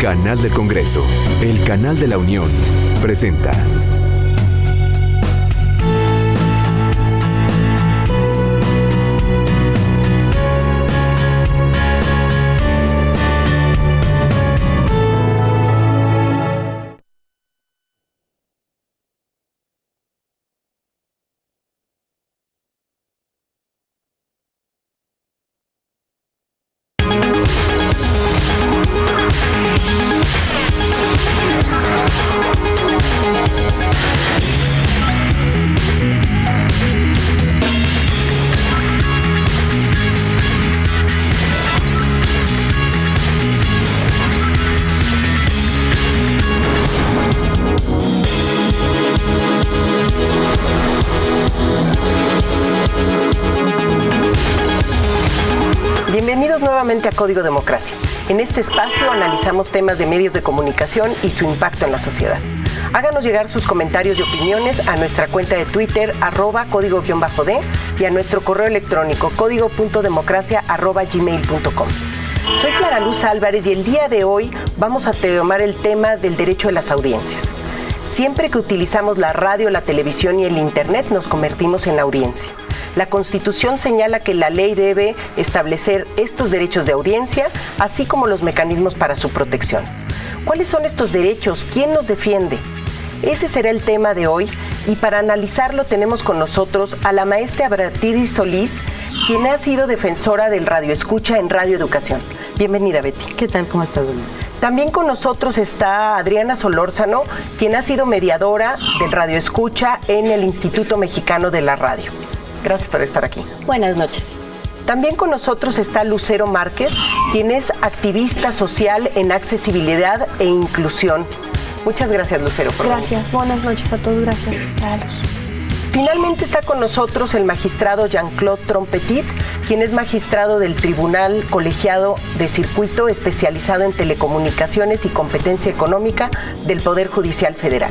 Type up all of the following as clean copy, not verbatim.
Canal del Congreso, el canal de la Unión, presenta. Bienvenidos nuevamente a Código Democracia. En este espacio analizamos temas de medios de comunicación y su impacto en la sociedad. Háganos llegar sus comentarios y opiniones a nuestra cuenta de Twitter, @código_d, y a nuestro correo electrónico, código.democracia@gmail.com. Soy Clara Luz Álvarez y el día de hoy vamos a tomar el tema del derecho de las audiencias. Siempre que utilizamos la radio, la televisión y el internet nos convertimos en audiencia. La Constitución señala que la ley debe establecer estos derechos de audiencia, así como los mecanismos para su protección. ¿Cuáles son estos derechos? ¿Quién los defiende? Ese será el tema de hoy, y para analizarlo tenemos con nosotros a la maestra Beatriz Solís, quien ha sido defensora del radioescucha en Radio Educación. Bienvenida, Betty. ¿Qué tal? ¿Cómo estás, Domingo? También con nosotros está Adriana Solórzano, quien ha sido mediadora del radioescucha en el Instituto Mexicano de la Radio. Gracias por estar aquí. Buenas noches. También con nosotros está Lucero Márquez, quien es activista social en accesibilidad e inclusión. Muchas gracias, Lucero. Gracias. Buenas noches a todos. Gracias. Finalmente está con nosotros el magistrado Jean-Claude Trompetit, quien es magistrado del Tribunal Colegiado de Circuito especializado en telecomunicaciones y competencia económica del Poder Judicial Federal.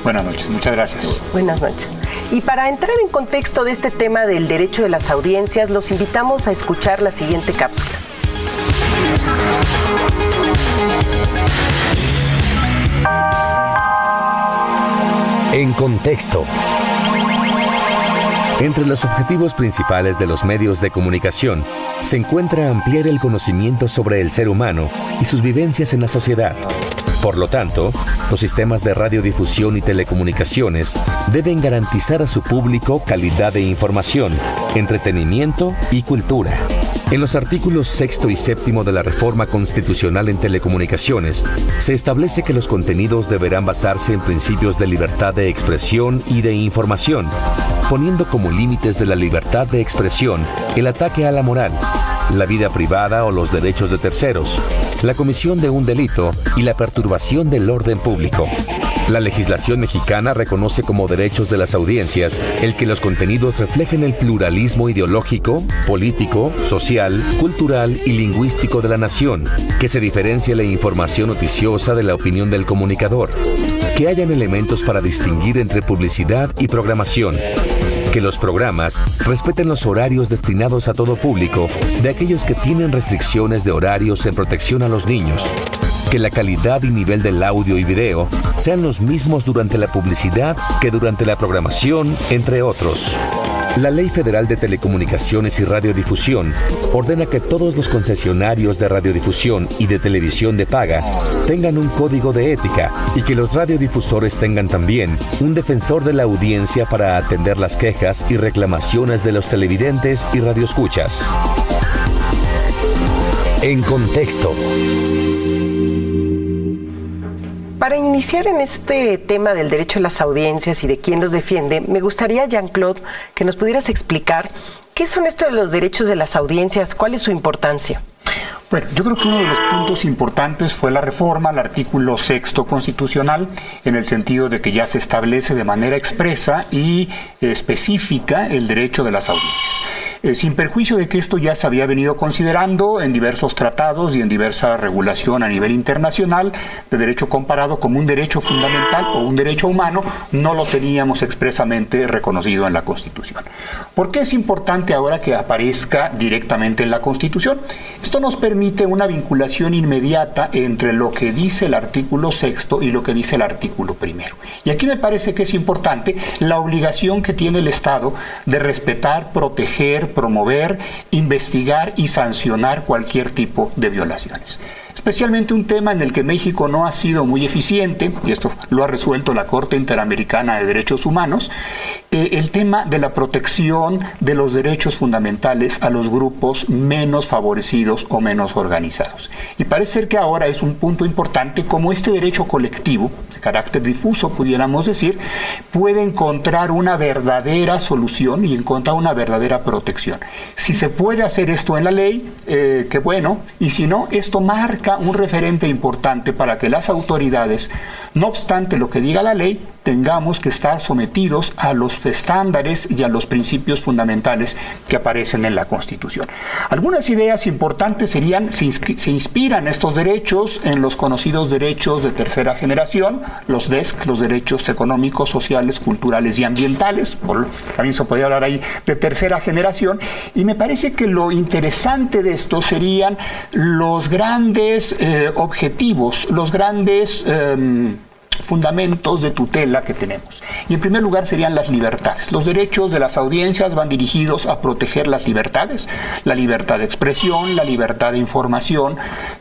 Buenas noches, muchas gracias. Buenas noches. Y para entrar en contexto de este tema del derecho de las audiencias, los invitamos a escuchar la siguiente cápsula. En contexto. Entre los objetivos principales de los medios de comunicación se encuentra ampliar el conocimiento sobre el ser humano y sus vivencias en la sociedad. Por lo tanto, los sistemas de radiodifusión y telecomunicaciones deben garantizar a su público calidad de información, entretenimiento y cultura. En los artículos 6 y 7 de la Reforma Constitucional en Telecomunicaciones, se establece que los contenidos deberán basarse en principios de libertad de expresión y de información, poniendo como límites de la libertad de expresión el ataque a la moral, la vida privada o los derechos de terceros, la comisión de un delito y la perturbación del orden público. La legislación mexicana reconoce como derechos de las audiencias el que los contenidos reflejen el pluralismo ideológico, político, social, cultural y lingüístico de la nación, que se diferencie la información noticiosa de la opinión del comunicador, que hayan elementos para distinguir entre publicidad y programación, que los programas respeten los horarios destinados a todo público de aquellos que tienen restricciones de horarios en protección a los niños, que la calidad y nivel del audio y video sean los mismos durante la publicidad que durante la programación, entre otros. La Ley Federal de Telecomunicaciones y Radiodifusión ordena que todos los concesionarios de radiodifusión y de televisión de paga tengan un código de ética y que los radiodifusores tengan también un defensor de la audiencia para atender las quejas y reclamaciones de los televidentes y radioescuchas. En contexto. Para iniciar en este tema del derecho a las audiencias y de quién los defiende, me gustaría, Jean-Claude, que nos pudieras explicar qué son esto de los derechos de las audiencias, cuál es su importancia. Bueno, yo creo que uno de los puntos importantes fue la reforma al artículo 6 constitucional, en el sentido de que ya se establece de manera expresa y específica el derecho de las audiencias. sin perjuicio de que esto ya se había venido considerando en diversos tratados y en diversa regulación a nivel internacional de derecho comparado como un derecho fundamental o un derecho humano, no lo teníamos expresamente reconocido en la Constitución. ¿Por qué es importante ahora que aparezca directamente en la Constitución? Esto nos permite una vinculación inmediata entre lo que dice el artículo 6º y lo que dice el artículo 1º. Y aquí me parece que es importante la obligación que tiene el Estado de respetar, proteger, promover, investigar y sancionar cualquier tipo de violaciones. Especialmente un tema en el que México no ha sido muy eficiente, y esto lo ha resuelto la Corte Interamericana de Derechos Humanos, el tema de la protección de los derechos fundamentales a los grupos menos favorecidos o menos organizados. Y parece ser que ahora es un punto importante como este derecho colectivo, de carácter difuso pudiéramos decir, puede encontrar una verdadera solución y encontrar una verdadera protección. Si se puede hacer esto en la ley, qué bueno, y si no, esto marca un referente importante para que las autoridades, no obstante lo que diga la ley, tengamos que estar sometidos a los estándares y a los principios fundamentales que aparecen en la Constitución. Algunas ideas importantes serían, se inspiran estos derechos en los conocidos derechos de tercera generación, los DESC, los derechos económicos, sociales, culturales y ambientales, también se podría hablar ahí de tercera generación, y me parece que lo interesante de esto serían los grandes objetivos, los grandes fundamentos de tutela que tenemos. Y en primer lugar serían las libertades. Los derechos de las audiencias van dirigidos a proteger las libertades, la libertad de expresión, la libertad de información,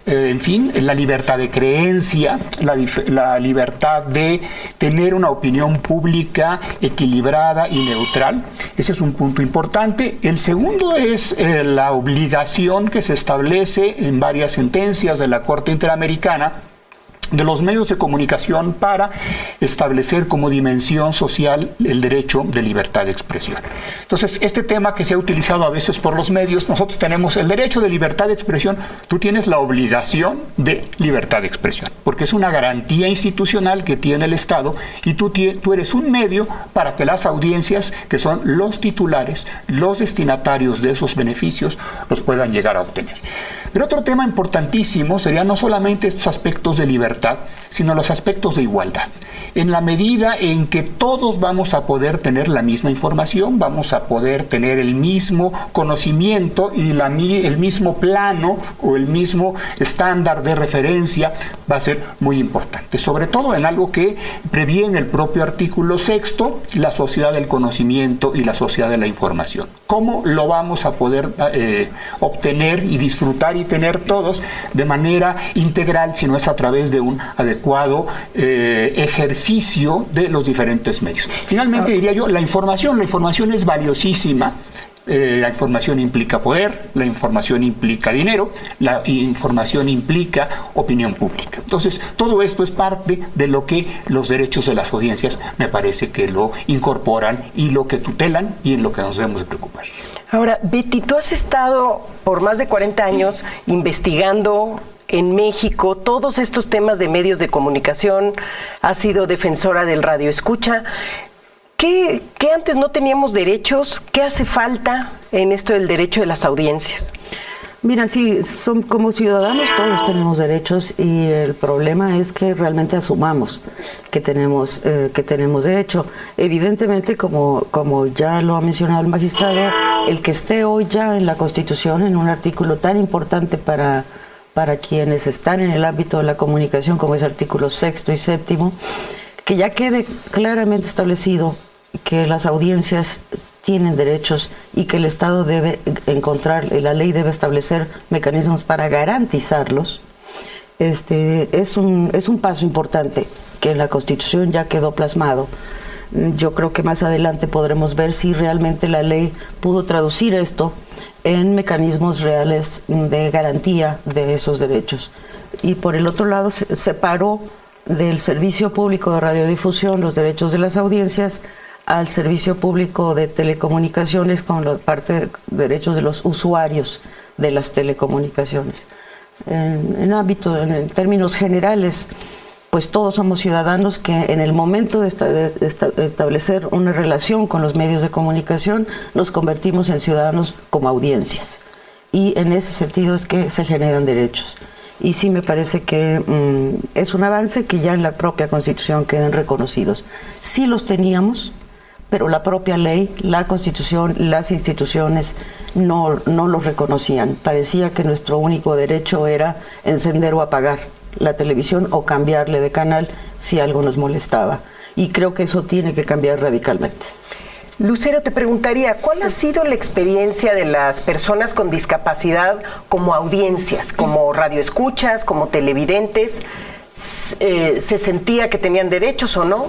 en fin, la libertad de creencia, la libertad de tener una opinión pública equilibrada y neutral. Ese es un punto importante. El segundo es la obligación que se establece en varias sentencias de la Corte Interamericana de los medios de comunicación para establecer como dimensión social el derecho de libertad de expresión. Entonces, este tema que se ha utilizado a veces por los medios, nosotros tenemos el derecho de libertad de expresión, tú tienes la obligación de libertad de expresión, porque es una garantía institucional que tiene el Estado y tú eres un medio para que las audiencias, que son los titulares, los destinatarios de esos beneficios, los puedan llegar a obtener. Pero otro tema importantísimo sería no solamente estos aspectos de libertad, sino los aspectos de igualdad. En la medida en que todos vamos a poder tener la misma información, vamos a poder tener el mismo conocimiento y el mismo plano o el mismo estándar de referencia, va a ser muy importante. Sobre todo en algo que previene el propio artículo 6º, la sociedad del conocimiento y la sociedad de la información. ¿Cómo lo vamos a poder obtener y disfrutar y tener todos de manera integral si no es a través de un adecuado ejercicio de los diferentes medios? Finalmente diría yo, la información es valiosísima. La información implica poder, la información implica dinero, la información implica opinión pública. Entonces, todo esto es parte de lo que los derechos de las audiencias me parece que lo incorporan y lo que tutelan y en lo que nos debemos de preocupar. Ahora, Betty, tú has estado por más de 40 años investigando en México todos estos temas de medios de comunicación, has sido defensora del radio escucha. ¿Qué antes no teníamos derechos? ¿Qué hace falta en esto del derecho de las audiencias? Mira, sí, como ciudadanos todos tenemos derechos y el problema es que realmente asumamos que tenemos derecho. Evidentemente, como ya lo ha mencionado el magistrado, el que esté hoy ya en la Constitución, en un artículo tan importante para quienes están en el ámbito de la comunicación, como es artículo 6º y 7º, que ya quede claramente establecido que las audiencias tienen derechos y que el Estado debe encontrar, la ley debe establecer mecanismos para garantizarlos, es un paso importante que en la Constitución ya quedó plasmado. Yo creo que más adelante podremos ver si realmente la ley pudo traducir esto en mecanismos reales de garantía de esos derechos. Y por el otro lado, se separó del servicio público de radiodifusión los derechos de las audiencias al servicio público de telecomunicaciones con la parte de derechos de los usuarios de las telecomunicaciones. En términos generales, pues todos somos ciudadanos que en el momento de establecer una relación con los medios de comunicación nos convertimos en ciudadanos como audiencias. Y en ese sentido es que se generan derechos. Y sí me parece que es un avance que ya en la propia Constitución queden reconocidos. Sí los teníamos, pero la propia ley, la Constitución, las instituciones no los reconocían. Parecía que nuestro único derecho era encender o apagar la televisión o cambiarle de canal si algo nos molestaba. Y creo que eso tiene que cambiar radicalmente. Lucero, te preguntaría, ¿cuál ha sido la experiencia de las personas con discapacidad como audiencias, como radioescuchas, como televidentes? ¿Se sentía que tenían derechos o no?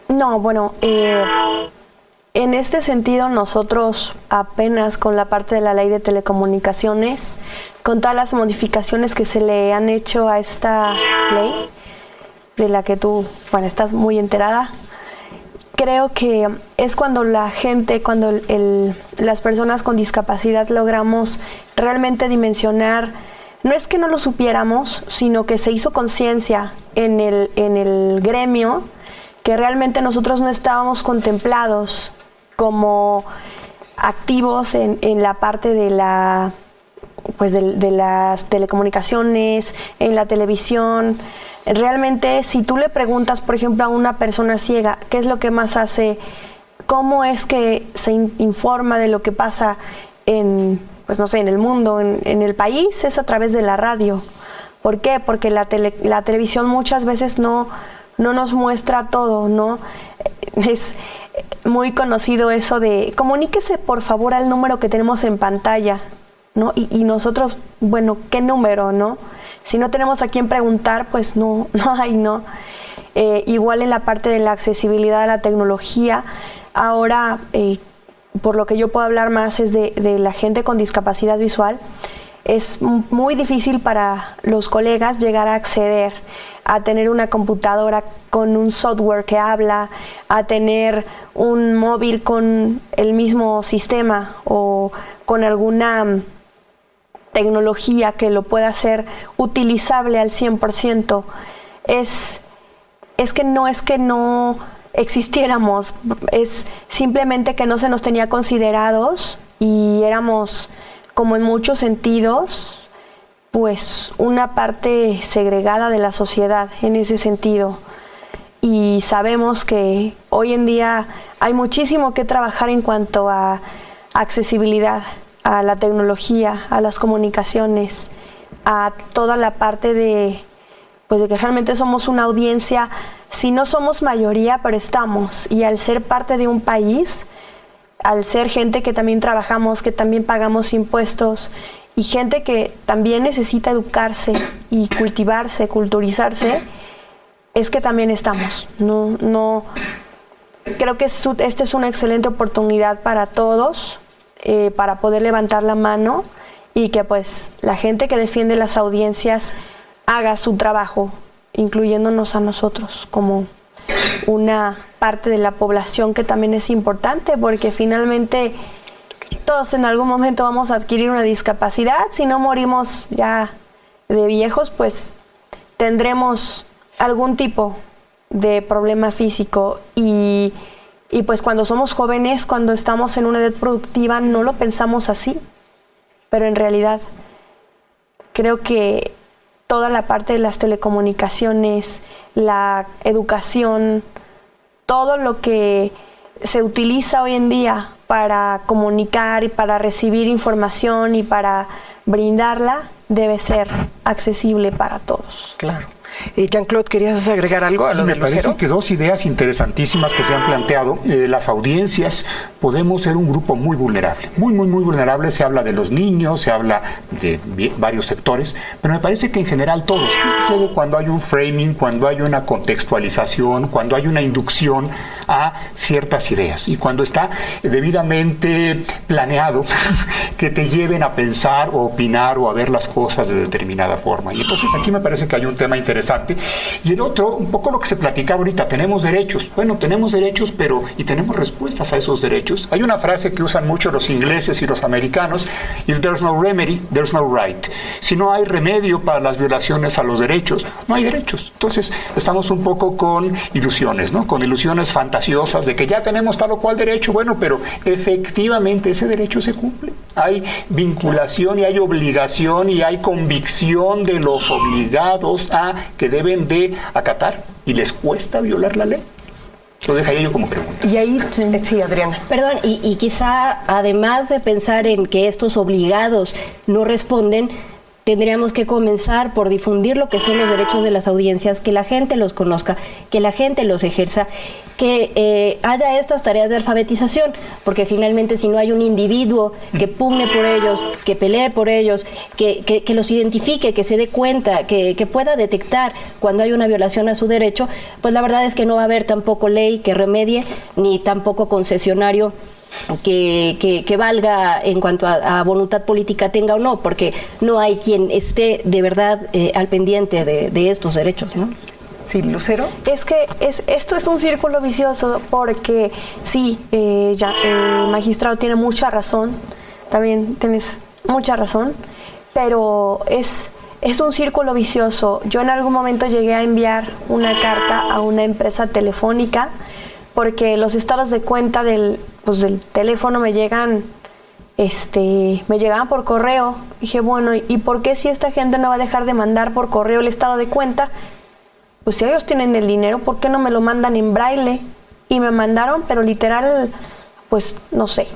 No, bueno, en este sentido nosotros apenas con la parte de la ley de telecomunicaciones, con todas las modificaciones que se le han hecho a esta ley, de la que tú, bueno, estás muy enterada, creo que es cuando la gente, cuando las personas con discapacidad logramos realmente dimensionar, no es que no lo supiéramos, sino que se hizo conciencia en el gremio, que realmente nosotros no estábamos contemplados como activos en la parte de de las telecomunicaciones, en la televisión. Realmente, si tú le preguntas, por ejemplo, a una persona ciega, ¿qué es lo que más hace? ¿Cómo es que se informa de lo que pasa en el mundo, en el país? Es a través de la radio. ¿Por qué? Porque la televisión muchas veces no nos muestra todo, ¿no? Es muy conocido eso de, comuníquese por favor al número que tenemos en pantalla, ¿no? Y nosotros, bueno, ¿qué número, no? Si no tenemos a quién preguntar, pues no hay, ¿no? Igual en la parte de la accesibilidad a la tecnología, ahora, por lo que yo puedo hablar más es de la gente con discapacidad visual, es muy difícil para los colegas llegar a acceder a tener una computadora con un software que habla, a tener un móvil con el mismo sistema o con alguna tecnología que lo pueda hacer utilizable al 100%. Es que no existiéramos, es simplemente que no se nos tenía considerados y éramos, como en muchos sentidos, pues una parte segregada de la sociedad en ese sentido. Y sabemos que hoy en día hay muchísimo que trabajar en cuanto a accesibilidad, a la tecnología, a las comunicaciones, a toda la parte de que realmente somos una audiencia, si no somos mayoría, pero estamos. Y al ser parte de un país, al ser gente que también trabajamos, que también pagamos impuestos, y gente que también necesita educarse y cultivarse, culturizarse, es que también estamos. No, creo que esta es una excelente oportunidad para todos, para poder levantar la mano y que pues la gente que defiende las audiencias haga su trabajo, incluyéndonos a nosotros como una parte de la población que también es importante, porque finalmente todos en algún momento vamos a adquirir una discapacidad. Si no morimos ya de viejos, pues tendremos algún tipo de problema físico y pues cuando somos jóvenes, cuando estamos en una edad productiva, no lo pensamos así, pero en realidad creo que toda la parte de las telecomunicaciones, la educación, todo lo que se utiliza hoy en día para comunicar y para recibir información y para brindarla, debe ser accesible para todos. Claro. Jean-Claude, ¿querías agregar algo a lo de Lucero? Me parece que dos ideas interesantísimas que se han planteado. Las audiencias, podemos ser un grupo muy vulnerable, muy vulnerable. Se habla de los niños, se habla de varios sectores, pero me parece que en general todos. ¿Qué sucede cuando hay un framing, cuando hay una contextualización, cuando hay una inducción a ciertas ideas? Y cuando está debidamente planeado que te lleven a pensar o opinar o a ver las cosas de determinada forma. Y entonces aquí me parece que hay un tema interesante. Y el otro, un poco lo que se platicaba ahorita, tenemos derechos. Bueno, tenemos derechos, pero ¿y tenemos respuestas a esos derechos? Hay una frase que usan mucho los ingleses y los americanos: if there's no remedy, there's no right. Si no hay remedio para las violaciones a los derechos, no hay derechos. Entonces estamos un poco con ilusiones, ¿no? Con ilusiones fantasiosas de que ya tenemos tal o cual derecho. Bueno, pero efectivamente ese derecho se cumple. Hay vinculación y hay obligación y hay convicción de los obligados a que deben de acatar, y les cuesta violar la ley. Lo dejaría yo como pregunta. Y ahí, sí, Adriana. Perdón, y quizá además de pensar en que estos obligados no responden, tendríamos que comenzar por difundir lo que son los derechos de las audiencias, que la gente los conozca, que la gente los ejerza, que haya estas tareas de alfabetización, porque finalmente si no hay un individuo que pugne por ellos, que pelee por ellos, que los identifique, que se dé cuenta, que pueda detectar cuando hay una violación a su derecho, pues la verdad es que no va a haber tampoco ley que remedie, ni tampoco concesionario que valga en cuanto a voluntad política tenga o no, porque no hay quien esté de verdad al pendiente de estos derechos, ¿no? Sí, Lucero. Es que esto es un círculo vicioso, porque sí, magistrado tiene mucha razón, también tienes mucha razón, pero es un círculo vicioso. Yo en algún momento llegué a enviar una carta a una empresa telefónica porque los estados de cuenta del teléfono me llegaban por correo. Dije, bueno, ¿y por qué si esta gente no va a dejar de mandar por correo el estado de cuenta? Pues si ellos tienen el dinero, ¿por qué no me lo mandan en braille? Y me mandaron, pero literal, pues no sé,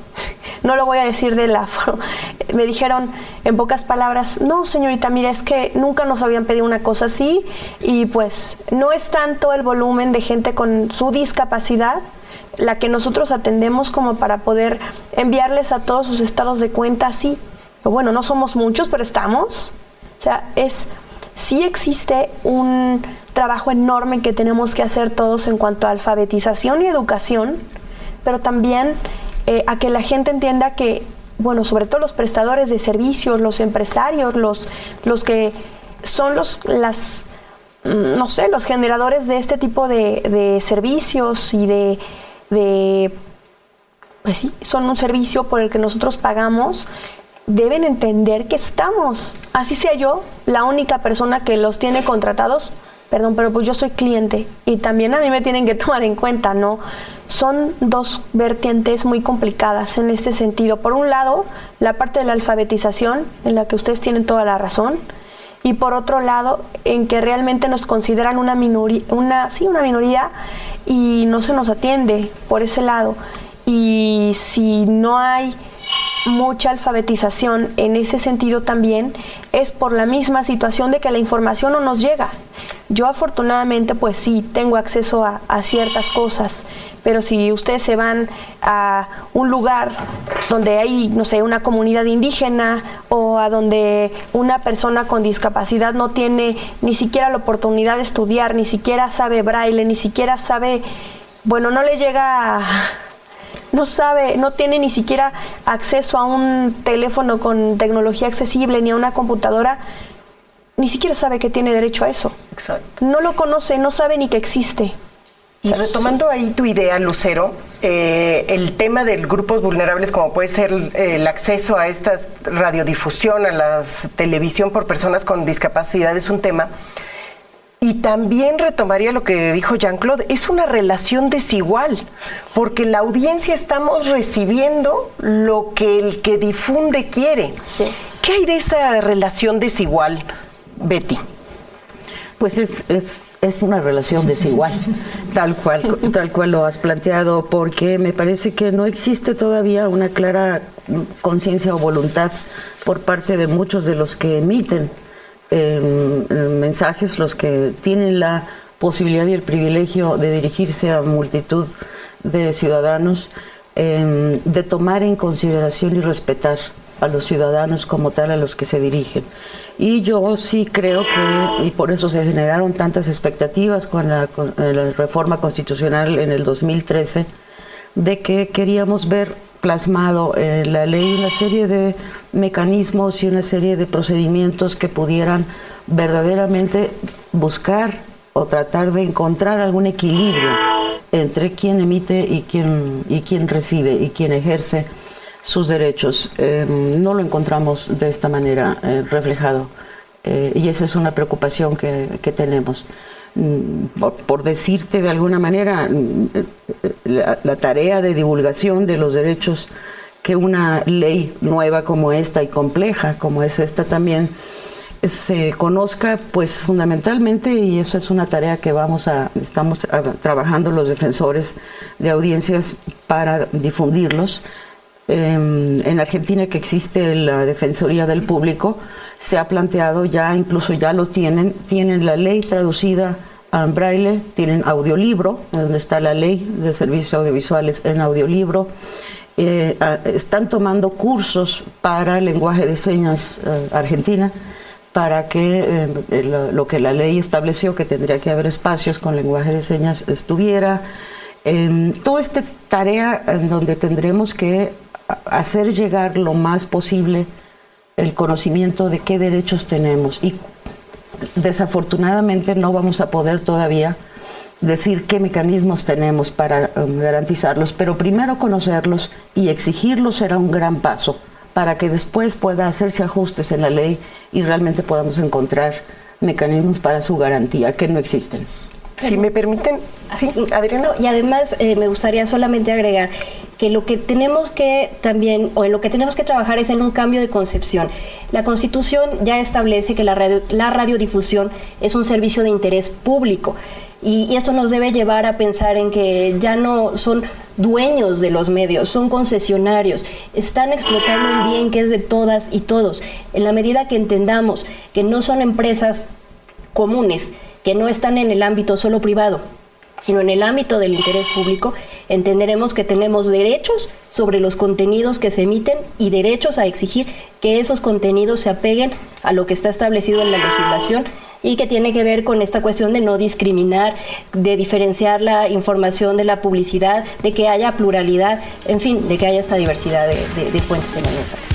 no lo voy a decir de la forma. Me dijeron en pocas palabras: no, señorita, mira, es que nunca nos habían pedido una cosa así, y pues no es tanto el volumen de gente con su discapacidad la que nosotros atendemos como para poder enviarles a todos sus estados de cuenta así. Pero bueno, no somos muchos, pero estamos. O sea, sí existe un trabajo enorme que tenemos que hacer todos en cuanto a alfabetización y educación, pero también a que la gente entienda que, bueno, sobre todo los prestadores de servicios, los empresarios, los que son los generadores de este tipo de servicios y pues sí, son un servicio por el que nosotros pagamos, deben entender que estamos, así sea yo, la única persona que los tiene contratados, perdón, pero pues yo soy cliente y también a mí me tienen que tomar en cuenta, ¿no? Son dos vertientes muy complicadas en este sentido. Por un lado, la parte de la alfabetización, en la que ustedes tienen toda la razón, y por otro lado, en que realmente nos consideran una minoría y no se nos atiende por ese lado. Y si no hay mucha alfabetización en ese sentido también, es por la misma situación de que la información no nos llega. Yo afortunadamente pues sí tengo acceso a ciertas cosas, pero si ustedes se van a un lugar donde hay, no sé, una comunidad indígena, o a donde una persona con discapacidad no tiene ni siquiera la oportunidad de estudiar, ni siquiera sabe braille, ni siquiera sabe, bueno, no le llega no tiene ni siquiera acceso a un teléfono con tecnología accesible, ni a una computadora, ni siquiera sabe que tiene derecho a eso. Exacto. No lo conoce, no sabe ni que existe. Y retomando ahí tu idea, Lucero, el tema de grupos vulnerables, como puede ser el acceso a esta radiodifusión, a la televisión por personas con discapacidad, es un tema. Y también retomaría lo que dijo Jean-Claude, es una relación desigual, porque la audiencia estamos recibiendo lo que el que difunde quiere. Así es. ¿Qué hay de esa relación desigual, Betty? Pues es una relación desigual, tal cual lo has planteado, porque me parece que no existe todavía una clara conciencia o voluntad por parte de muchos de los que emiten mensajes, los que tienen la posibilidad y el privilegio de dirigirse a multitud de ciudadanos, de tomar en consideración y respetar a los ciudadanos como tal a los que se dirigen. Y yo sí creo que, y por eso se generaron tantas expectativas con la reforma constitucional en el 2013, de que queríamos ver plasmado en la ley una serie de mecanismos y una serie de procedimientos que pudieran verdaderamente buscar o tratar de encontrar algún equilibrio entre quien emite y quien recibe y quien ejerce sus derechos. No lo encontramos de esta manera reflejado, y esa es una preocupación que tenemos. Por decirte de alguna manera, la tarea de divulgación de los derechos que una ley nueva como esta y compleja como es esta también se conozca, pues fundamentalmente, y eso es una tarea que estamos trabajando los defensores de audiencias para difundirlos. En Argentina, que existe la Defensoría del Público, se ha planteado ya, incluso ya lo tienen la ley traducida a braille, tienen audiolibro, donde está la ley de servicios audiovisuales en audiolibro. Están tomando cursos para lenguaje de señas Argentina, para que lo que la ley estableció, que tendría que haber espacios con lenguaje de señas, estuviera. Toda esta tarea en donde tendremos que hacer llegar lo más posible el conocimiento de qué derechos tenemos, y desafortunadamente no vamos a poder todavía decir qué mecanismos tenemos para garantizarlos, pero primero conocerlos y exigirlos será un gran paso para que después pueda hacerse ajustes en la ley y realmente podamos encontrar mecanismos para su garantía, que no existen. Si me permiten, sí, Adriana. Y además me gustaría solamente agregar que lo que tenemos que también, o en lo que tenemos que trabajar es en un cambio de concepción. La Constitución ya establece que la radiodifusión es un servicio de interés público, y esto nos debe llevar a pensar en que ya no son dueños de los medios, son concesionarios, están explotando un bien que es de todas y todos. En la medida que entendamos que no son empresas comunes, que no están en el ámbito solo privado, sino en el ámbito del interés público, entenderemos que tenemos derechos sobre los contenidos que se emiten y derechos a exigir que esos contenidos se apeguen a lo que está establecido en la legislación, y que tiene que ver con esta cuestión de no discriminar, de diferenciar la información de la publicidad, de que haya pluralidad, en fin, de que haya esta diversidad de fuentes en los mensajes.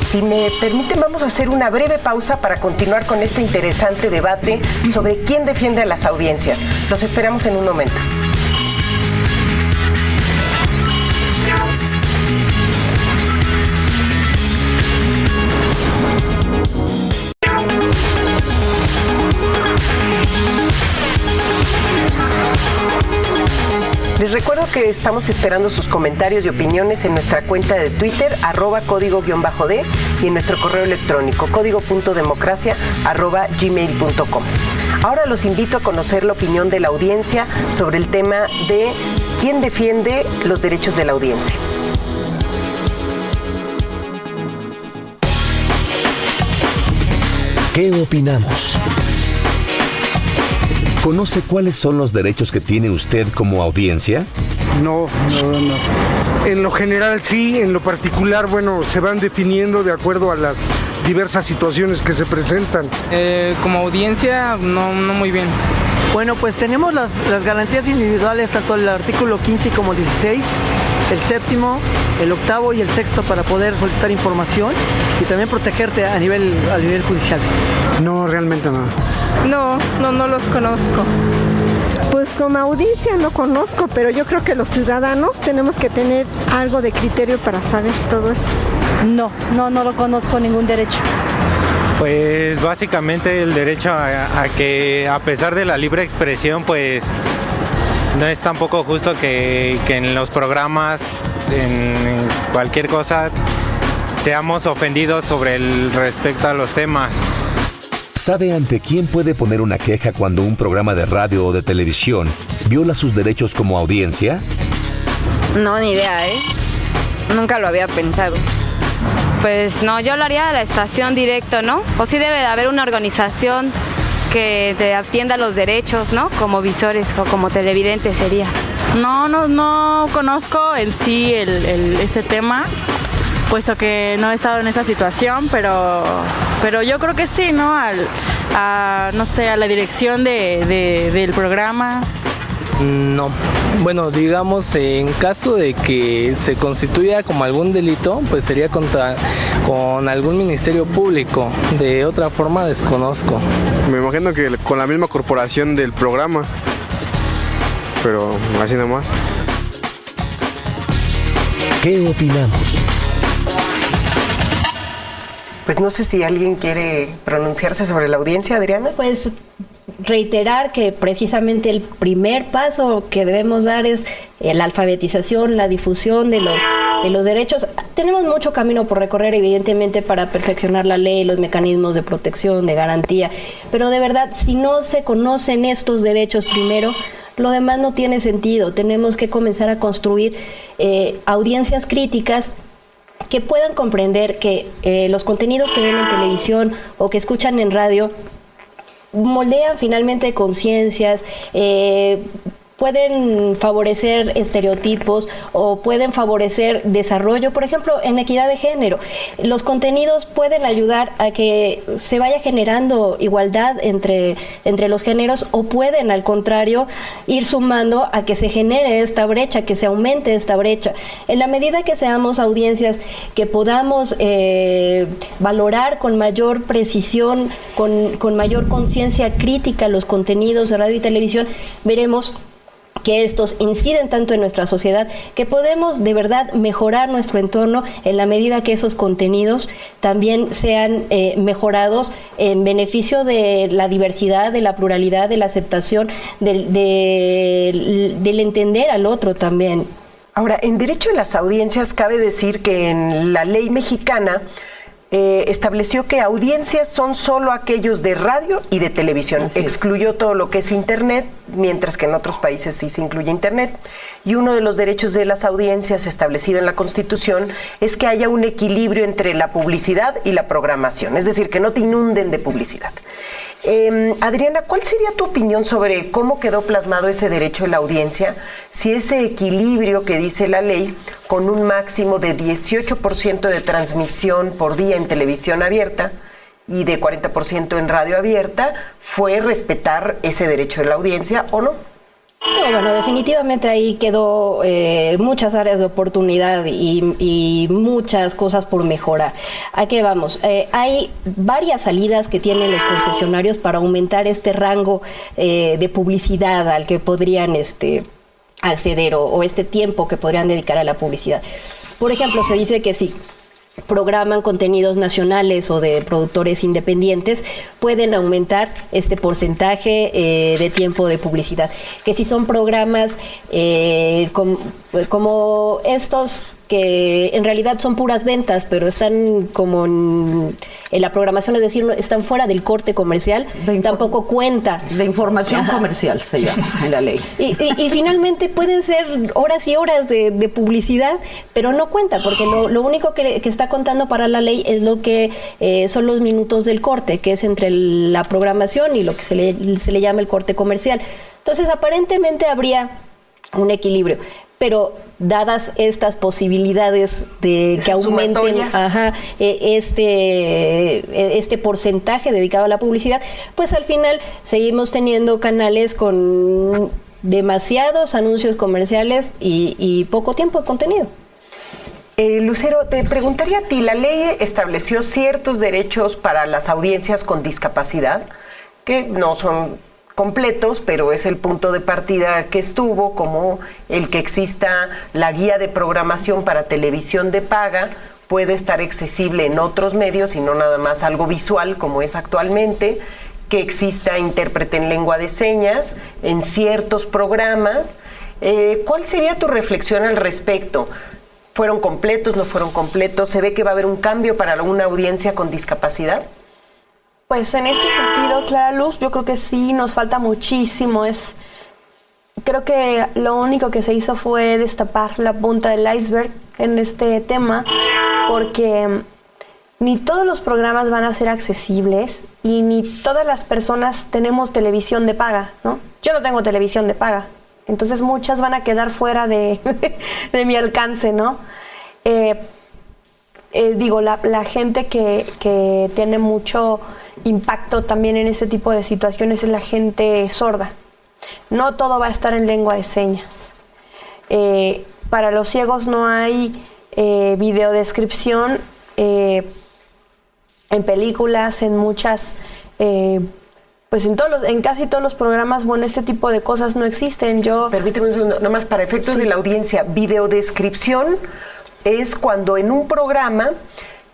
Si me permiten, vamos a hacer una breve pausa para continuar con este interesante debate sobre quién defiende a las audiencias. Los esperamos en un momento. Les recuerdo que estamos esperando sus comentarios y opiniones en nuestra cuenta de Twitter, @código_D, y en nuestro correo electrónico, código.democracia@gmail.com. Ahora los invito a conocer la opinión de la audiencia sobre el tema de quién defiende los derechos de la audiencia. ¿Qué opinamos? ¿Conoce cuáles son los derechos que tiene usted como audiencia? No. En lo general sí, en lo particular, bueno, se van definiendo de acuerdo a las diversas situaciones que se presentan. Como audiencia, no muy bien. Bueno, pues tenemos las garantías individuales, tanto el artículo 15 como 16, el séptimo, el octavo y el sexto, para poder solicitar información y también protegerte a nivel judicial. No, realmente no. No los conozco. Pues como audiencia no conozco, pero yo creo que los ciudadanos tenemos que tener algo de criterio para saber todo eso. No lo conozco ningún derecho. Pues básicamente el derecho a que, a pesar de la libre expresión, pues no es tampoco justo que en los programas, en cualquier cosa, seamos ofendidos sobre el respecto a los temas. ¿Sabe ante quién puede poner una queja cuando un programa de radio o de televisión viola sus derechos como audiencia? No, ni idea, Nunca lo había pensado. Pues no, yo lo haría a la estación directo, ¿no? O sí debe de haber una organización que te atienda los derechos, ¿no? Como visores o como televidentes sería. No conozco en sí este tema, puesto que no he estado en esta situación, pero yo creo que sí, ¿no? A la dirección del programa, No. Bueno, digamos, en caso de que se constituya como algún delito, pues sería con algún ministerio público. De otra forma, desconozco. Me imagino que con la misma corporación del programa, pero así nomás. ¿Qué opinamos? Pues no sé si alguien quiere pronunciarse sobre la audiencia, Adriana. Pues reiterar que precisamente el primer paso que debemos dar es la alfabetización, la difusión de los derechos. Tenemos mucho camino por recorrer, evidentemente, para perfeccionar la ley, los mecanismos de protección, de garantía, pero de verdad, si no se conocen estos derechos primero, lo demás no tiene sentido. Tenemos que comenzar a construir audiencias críticas que puedan comprender que los contenidos que ven en televisión o que escuchan en radio moldean finalmente conciencias, pueden favorecer estereotipos o pueden favorecer desarrollo, por ejemplo, en equidad de género. Los contenidos pueden ayudar a que se vaya generando igualdad entre los géneros o pueden, al contrario, ir sumando a que se genere esta brecha, que se aumente esta brecha. En la medida que seamos audiencias que podamos valorar con mayor precisión, con mayor conciencia crítica los contenidos de radio y televisión, veremos que estos inciden tanto en nuestra sociedad que podemos de verdad mejorar nuestro entorno en la medida que esos contenidos también sean mejorados en beneficio de la diversidad, de la pluralidad, de la aceptación, del entender al otro también. Ahora, en derecho de las audiencias cabe decir que en la ley mexicana estableció que audiencias son solo aquellos de radio y de televisión. Excluyó todo lo que es Internet, mientras que en otros países sí se incluye Internet. Y uno de los derechos de las audiencias establecido en la Constitución es que haya un equilibrio entre la publicidad y la programación, es decir, que no te inunden de publicidad. Adriana, ¿cuál sería tu opinión sobre cómo quedó plasmado ese derecho de la audiencia? Si ese equilibrio que dice la ley, con un máximo de 18% de transmisión por día en televisión abierta y de 40% en radio abierta, ¿fue respetar ese derecho de la audiencia o no? No, bueno, definitivamente ahí quedó muchas áreas de oportunidad y muchas cosas por mejorar. ¿A qué vamos? Hay varias salidas que tienen los concesionarios para aumentar este rango de publicidad al que podrían acceder o este tiempo que podrían dedicar a la publicidad. Por ejemplo, se dice que sí. Programan contenidos nacionales o de productores independientes, pueden aumentar este porcentaje de tiempo de publicidad. Que si son programas como estos que en realidad son puras ventas, pero están como en la programación, es decir, están fuera del corte comercial, tampoco cuenta. De información comercial se llama en la ley. Y finalmente pueden ser horas y horas de publicidad, pero no cuenta, porque lo único que está contando para la ley es lo que son los minutos del corte, que es entre la programación y lo que se le llama el corte comercial. Entonces, aparentemente habría un equilibrio, pero dadas estas posibilidades de que aumenten este porcentaje dedicado a la publicidad, pues al final seguimos teniendo canales con demasiados anuncios comerciales y poco tiempo de contenido. Lucero, te preguntaría a ti, la ley estableció ciertos derechos para las audiencias con discapacidad, que no son completos, pero es el punto de partida que estuvo, como el que exista la guía de programación para televisión de paga, puede estar accesible en otros medios y no nada más algo visual como es actualmente, que exista intérprete en lengua de señas en ciertos programas. ¿Cuál sería tu reflexión al respecto? ¿Fueron completos, no fueron completos? ¿Se ve que va a haber un cambio para una audiencia con discapacidad? Pues en este sentido, Clara Luz, yo creo que sí nos falta muchísimo. Creo que lo único que se hizo fue destapar la punta del iceberg en este tema, porque ni todos los programas van a ser accesibles y ni todas las personas tenemos televisión de paga, ¿no? Yo no tengo televisión de paga, entonces muchas van a quedar fuera de mi alcance, ¿no? La gente que tiene mucho impacto también en ese tipo de situaciones es la gente sorda. No todo va a estar en lengua de señas. Para los ciegos no hay videodescripción en películas, en muchas... pues en casi todos los programas, bueno, este tipo de cosas no existen. Permíteme un segundo, nomás para efectos de la audiencia, videodescripción es cuando en un programa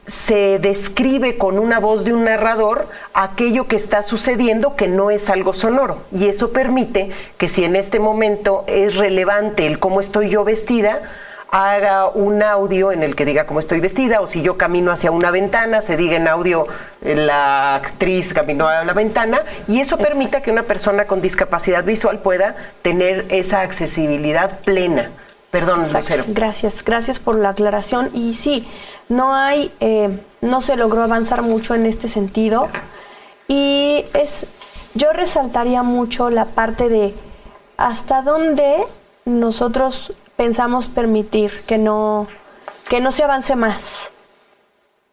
se describe con una voz de un narrador aquello que está sucediendo que no es algo sonoro. Y eso permite que si en este momento es relevante el cómo estoy yo vestida, haga un audio en el que diga cómo estoy vestida, o si yo camino hacia una ventana, se diga en audio la actriz caminó a la ventana, y eso permita que una persona con discapacidad visual pueda tener esa accesibilidad plena. Perdón, Lucero. Gracias por la aclaración. Y sí, no se logró avanzar mucho en este sentido. Y yo resaltaría mucho la parte de hasta dónde nosotros pensamos permitir que no se avance más,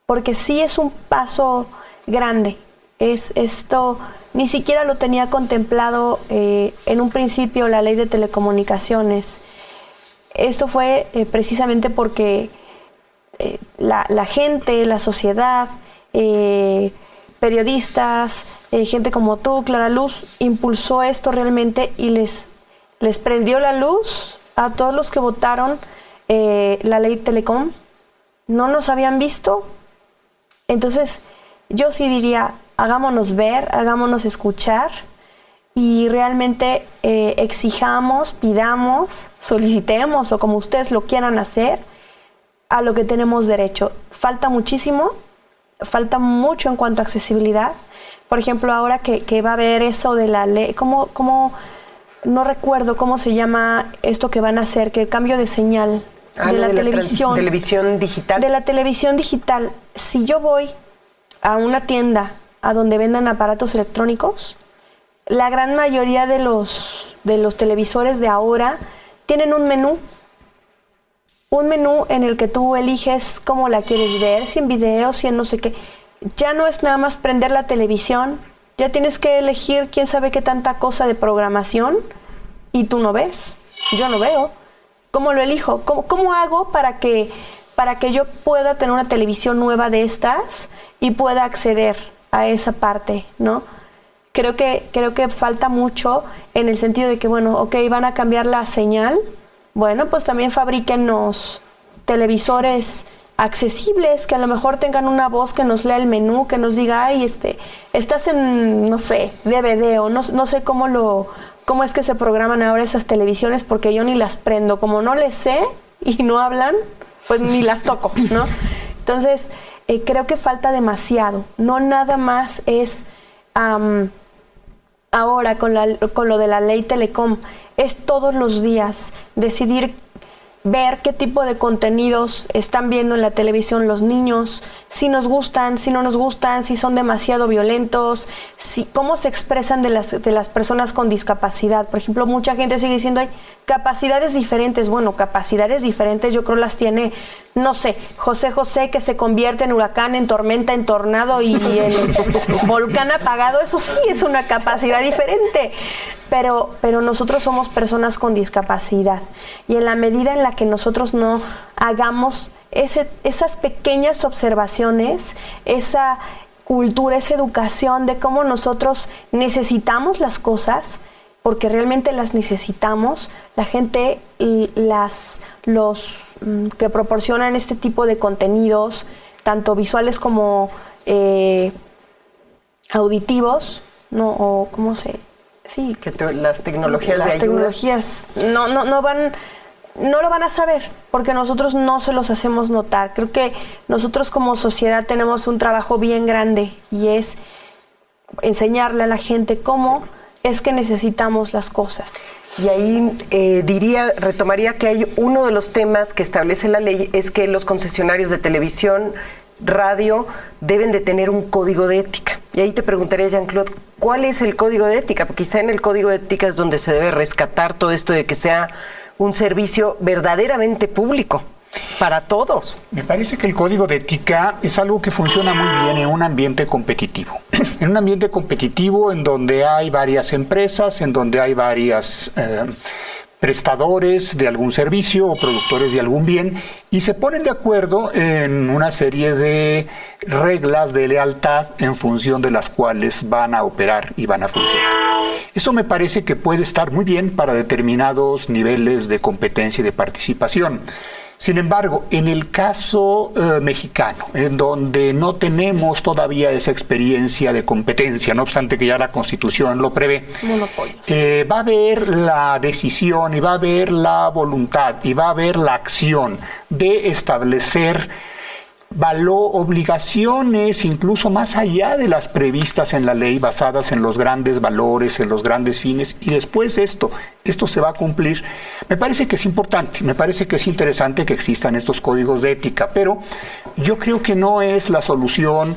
porque sí es un paso grande. Esto ni siquiera lo tenía contemplado en un principio la ley de telecomunicaciones. Esto fue precisamente porque la gente, la sociedad, periodistas, gente como tú, Clara Luz, impulsó esto realmente y les prendió la luz a todos los que votaron la ley Telecom. No nos habían visto. Entonces, yo sí diría, hagámonos ver, hagámonos escuchar y realmente exijamos, pidamos, solicitemos o como ustedes lo quieran hacer a lo que tenemos derecho. Falta muchísimo, falta mucho en cuanto a accesibilidad. Por ejemplo, ahora que va a haber eso de la ley, no recuerdo cómo se llama esto que van a hacer, que el cambio de señal de la televisión. Televisión digital. De la televisión digital. Si yo voy a una tienda a donde vendan aparatos electrónicos, la gran mayoría de los televisores de ahora tienen un menú en el que tú eliges cómo la quieres ver, si en video, si en no sé qué. Ya no es nada más prender la televisión, ya tienes que elegir quién sabe qué tanta cosa de programación y tú no ves, yo no veo. ¿Cómo lo elijo? ¿Cómo hago para que yo pueda tener una televisión nueva de estas y pueda acceder a esa parte, ¿no? Creo que falta mucho en el sentido de que, bueno, ok, van a cambiar la señal, bueno, pues también fabríquennos televisores accesibles, que a lo mejor tengan una voz que nos lea el menú, que nos diga, ay, estás en, no sé, DVD o no sé cómo es que se programan ahora esas televisiones, porque yo ni las prendo, como no les sé y no hablan, pues ni las toco, ¿no? Entonces, creo que falta demasiado, no nada más es ahora con lo de la ley Telecom, es todos los días decidir ver qué tipo de contenidos están viendo en la televisión los niños, si nos gustan, si no nos gustan, si son demasiado violentos, cómo se expresan de las personas con discapacidad. Por ejemplo, mucha gente sigue diciendo, hay capacidades diferentes. Bueno, capacidades diferentes yo creo las tiene, no sé, José que se convierte en huracán, en tormenta, en tornado y en volcán apagado. Eso sí es una capacidad diferente. Pero nosotros somos personas con discapacidad y en la medida en la que nosotros no hagamos esas pequeñas observaciones, esa cultura, esa educación de cómo nosotros necesitamos las cosas, porque realmente las necesitamos, la gente, los que proporcionan este tipo de contenidos, tanto visuales como auditivos, ¿no? O cómo se... Sí, que las tecnologías de ayuda no lo van a saber porque nosotros no se los hacemos notar. Creo que nosotros como sociedad tenemos un trabajo bien grande y es enseñarle a la gente cómo es que necesitamos las cosas. Y ahí retomaría que hay uno de los temas que establece la ley es que los concesionarios de televisión, radio, deben de tener un código de ética. Y ahí te preguntaría, Jean-Claude, ¿cuál es el código de ética? Porque quizá en el código de ética es donde se debe rescatar todo esto de que sea un servicio verdaderamente público. para todos. Me parece que el código de ética es algo que funciona muy bien en un ambiente competitivo. En un ambiente competitivo en donde hay varias empresas, en donde hay varias prestadores de algún servicio o productores de algún bien y se ponen de acuerdo en una serie de reglas de lealtad en función de las cuales van a operar y van a funcionar. Eso me parece que puede estar muy bien para determinados niveles de competencia y de participación. Sin embargo, en el caso mexicano, en donde no tenemos todavía esa experiencia de competencia, no obstante que ya la Constitución lo prevé, va a haber la decisión y va a haber la voluntad y va a haber la acción de establecer obligaciones incluso más allá de las previstas en la ley, basadas en los grandes valores, en los grandes fines, y después de esto se va a cumplir. Me parece que es importante, me parece que es interesante que existan estos códigos de ética, pero yo creo que no es la solución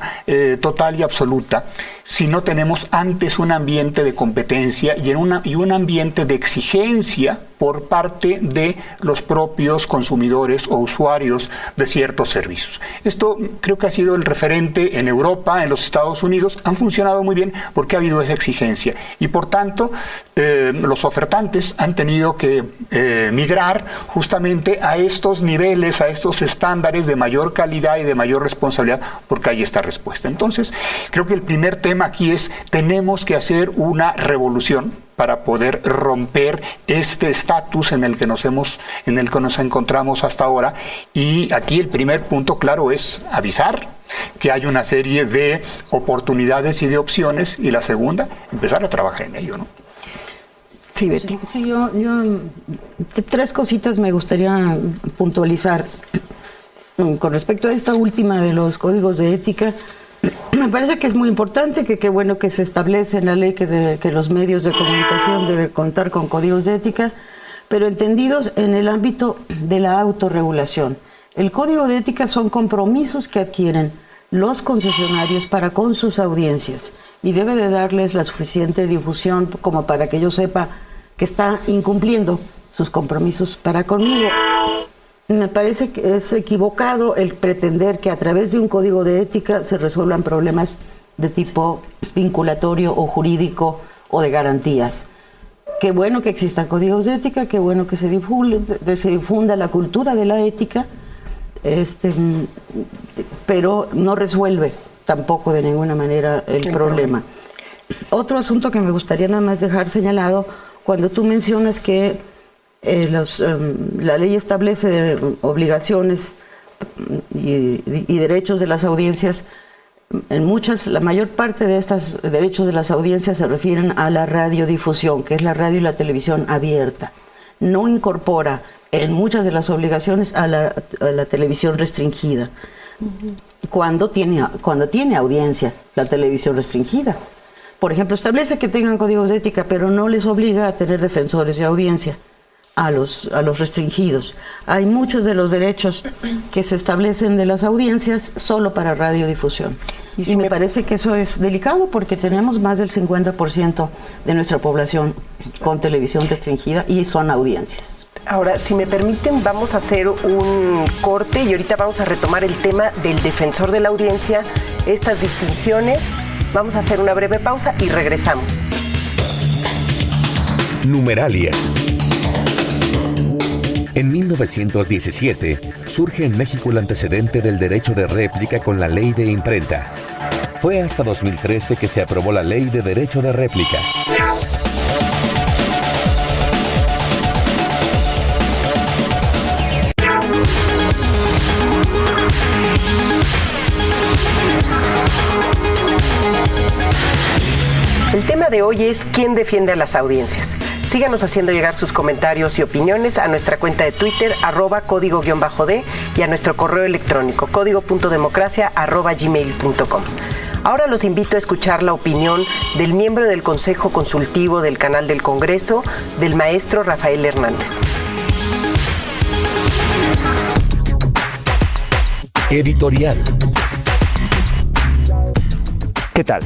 total y absoluta si no tenemos antes un ambiente de competencia y un ambiente de exigencia por parte de los propios consumidores o usuarios de ciertos servicios. Esto creo que ha sido el referente en Europa, en los Estados Unidos, han funcionado muy bien porque ha habido esa exigencia y por tanto los ofertantes han tenido que migrar justamente a estos niveles, a estos estándares de mayor calidad y de mayor responsabilidad porque hay esta respuesta. Entonces, creo que el primer tema aquí es tenemos que hacer una revolución para poder romper este estatus en el que nos encontramos hasta ahora. Y aquí el primer punto, claro, es avisar que hay una serie de oportunidades y de opciones, y la segunda, empezar a trabajar en ello, ¿no? Sí, Betty. Sí, yo tres cositas me gustaría puntualizar. Con respecto a esta última de los códigos de ética, me parece que es muy importante, que qué bueno que se establece en la ley que los medios de comunicación deben contar con códigos de ética, pero entendidos en el ámbito de la autorregulación. El código de ética son compromisos que adquieren los concesionarios para con sus audiencias y debe de darles la suficiente difusión como para que yo sepa que está incumpliendo sus compromisos para conmigo. Me parece que es equivocado el pretender que a través de un código de ética se resuelvan problemas de tipo vinculatorio o jurídico o de garantías. Qué bueno que existan códigos de ética, qué bueno que se difunda la cultura de la ética, pero no resuelve tampoco de ninguna manera el problema. Otro asunto que me gustaría nada más dejar señalado, cuando tú mencionas que la ley establece obligaciones y derechos de las audiencias. La mayor parte de estos derechos de las audiencias se refieren a la radiodifusión, que es la radio y la televisión abierta. No incorpora en muchas de las obligaciones a la televisión restringida. Cuando tiene audiencias, la televisión restringida. Por ejemplo, establece que tengan códigos de ética, pero no les obliga a tener defensores de audiencia a los restringidos. Hay muchos de los derechos que se establecen de las audiencias solo para radiodifusión. Y me parece que eso es delicado porque tenemos más del 50% de nuestra población con televisión restringida y son audiencias. Ahora, si me permiten, vamos a hacer un corte y ahorita vamos a retomar el tema del defensor de la audiencia, estas distinciones. Vamos a hacer una breve pausa y regresamos. Numeralia. En 1917 surge en México el antecedente del derecho de réplica con la Ley de Imprenta. Fue hasta 2013 que se aprobó la Ley de Derecho de Réplica. El tema de hoy es ¿quién defiende a las audiencias? Síganos haciendo llegar sus comentarios y opiniones a nuestra cuenta de Twitter, @código_D, y a nuestro correo electrónico, código.democracia@gmail.com. Ahora los invito a escuchar la opinión del miembro del Consejo Consultivo del Canal del Congreso, del maestro Rafael Hernández. Editorial. ¿Qué tal?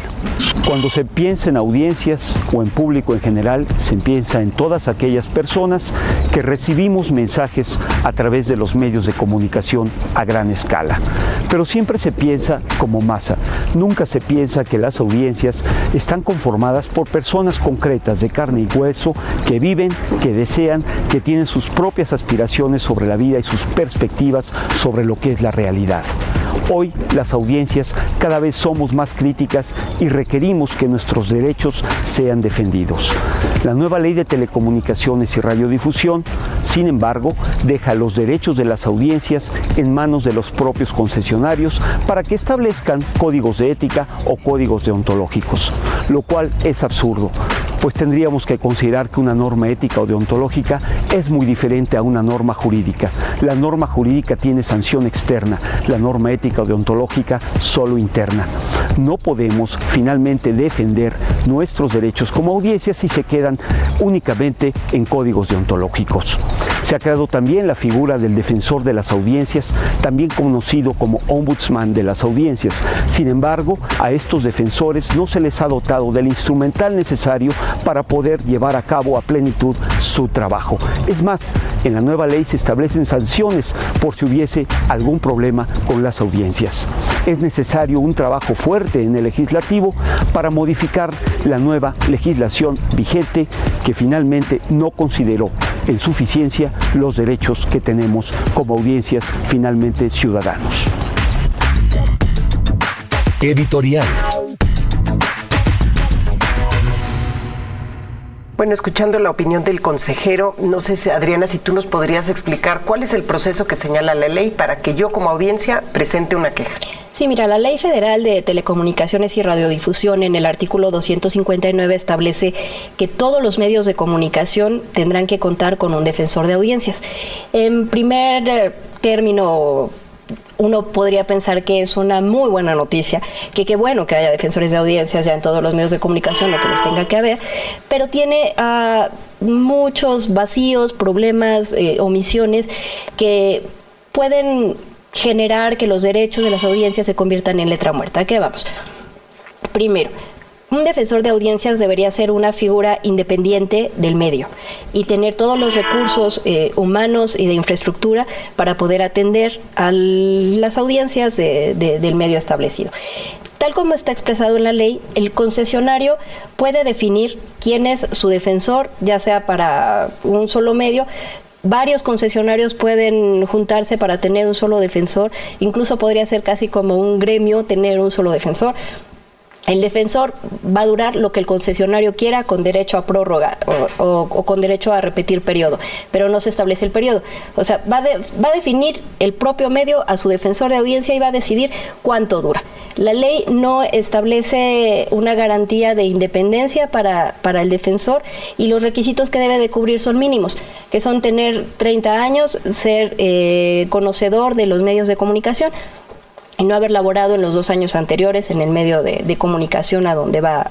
Cuando se piensa en audiencias o en público en general, se piensa en todas aquellas personas que recibimos mensajes a través de los medios de comunicación a gran escala. Pero siempre se piensa como masa. Nunca se piensa que las audiencias están conformadas por personas concretas de carne y hueso que viven, que desean, que tienen sus propias aspiraciones sobre la vida y sus perspectivas sobre lo que es la realidad. Hoy las audiencias cada vez somos más críticas y requerimos que nuestros derechos sean defendidos. La nueva ley de telecomunicaciones y radiodifusión, sin embargo, deja los derechos de las audiencias en manos de los propios concesionarios para que establezcan códigos de ética o códigos deontológicos, lo cual es absurdo, pues tendríamos que considerar que una norma ética o deontológica es muy diferente a una norma jurídica. La norma jurídica tiene sanción externa, la norma ética o deontológica solo interna. No podemos finalmente defender nuestros derechos como audiencias si se quedan únicamente en códigos deontológicos. Se ha creado también la figura del defensor de las audiencias, también conocido como ombudsman de las audiencias. Sin embargo, a estos defensores no se les ha dotado del instrumental necesario para poder llevar a cabo a plenitud su trabajo. Es más, en la nueva ley se establecen sanciones por si hubiese algún problema con las audiencias. Es necesario un trabajo fuerte en el legislativo para modificar la nueva legislación vigente que finalmente no consideró en suficiencia los derechos que tenemos como audiencias finalmente ciudadanos. Editorial. Bueno, escuchando la opinión del consejero, no sé si, Adriana, si tú nos podrías explicar cuál es el proceso que señala la ley para que yo como audiencia presente una queja. Sí, mira, la Ley Federal de Telecomunicaciones y Radiodifusión en el artículo 259 establece que todos los medios de comunicación tendrán que contar con un defensor de audiencias. En primer término, uno podría pensar que es una muy buena noticia, que qué bueno que haya defensores de audiencias ya en todos los medios de comunicación, o que los tenga que haber, pero tiene muchos vacíos, problemas, omisiones que pueden generar que los derechos de las audiencias se conviertan en letra muerta. ¿A qué vamos? Primero, un defensor de audiencias debería ser una figura independiente del medio y tener todos los recursos humanos y de infraestructura para poder atender a las audiencias del medio establecido. Tal como está expresado en la ley, el concesionario puede definir quién es su defensor, ya sea para un solo medio. Varios concesionarios pueden juntarse para tener un solo defensor, incluso podría ser casi como un gremio tener un solo defensor. El defensor va a durar lo que el concesionario quiera, con derecho a prórroga o con derecho a repetir periodo, pero no se establece el periodo. O sea, va a definir el propio medio a su defensor de audiencia y va a decidir cuánto dura. La ley no establece una garantía de independencia para el defensor, y los requisitos que debe de cubrir son mínimos, que son tener 30 años, ser conocedor de los medios de comunicación y no haber laborado en los 2 años anteriores en el medio de comunicación a donde va